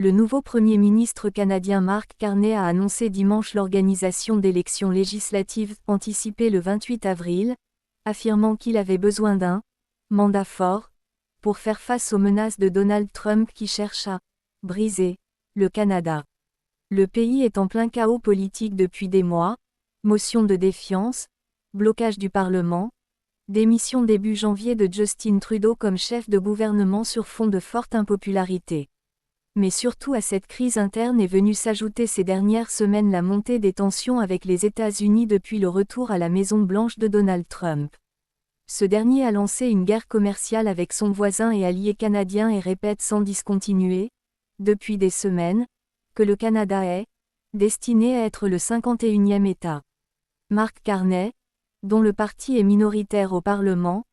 Le nouveau Premier ministre canadien Mark Carney a annoncé dimanche l'organisation d'élections législatives anticipées le 28 avril, affirmant qu'il avait besoin d'un « mandat fort » pour faire face aux menaces de Donald Trump qui cherche à « briser » le Canada. Le pays est en plein chaos politique depuis des mois, motion de défiance, blocage du Parlement, démission début janvier de Justin Trudeau comme chef de gouvernement sur fond de forte impopularité. Mais surtout à cette crise interne est venue s'ajouter ces dernières semaines la montée des tensions avec les États-Unis depuis le retour à la Maison-Blanche de Donald Trump. Ce dernier a lancé une guerre commerciale avec son voisin et allié canadien et répète sans discontinuer, depuis des semaines, que le Canada est destiné à être le 51e État. Mark Carney, dont le parti est minoritaire au Parlement,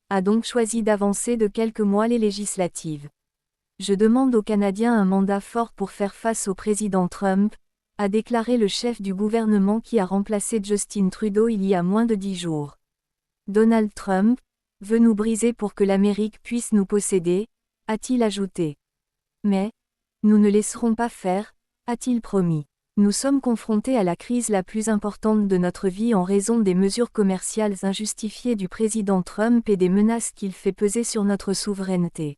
a donc choisi d'avancer de quelques mois les législatives. Je demande aux Canadiens un mandat fort pour faire face au président Trump, a déclaré le chef du gouvernement qui a remplacé Justin Trudeau il y a moins de 10 jours. Donald Trump veut nous briser pour que l'Amérique puisse nous posséder, a-t-il ajouté. Mais nous ne laisserons pas faire, a-t-il promis. Nous sommes confrontés à la crise la plus importante de notre vie en raison des mesures commerciales injustifiées du président Trump et des menaces qu'il fait peser sur notre souveraineté.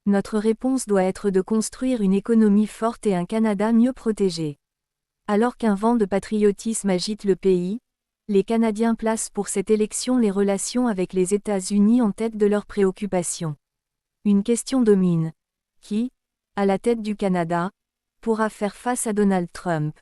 Notre réponse doit être de construire une économie forte et un Canada mieux protégé. Alors qu'un vent de patriotisme agite le pays, les Canadiens placent pour cette élection les relations avec les États-Unis en tête de leurs préoccupations. Une question domine. Qui, à la tête du Canada, pourra faire face à Donald Trump?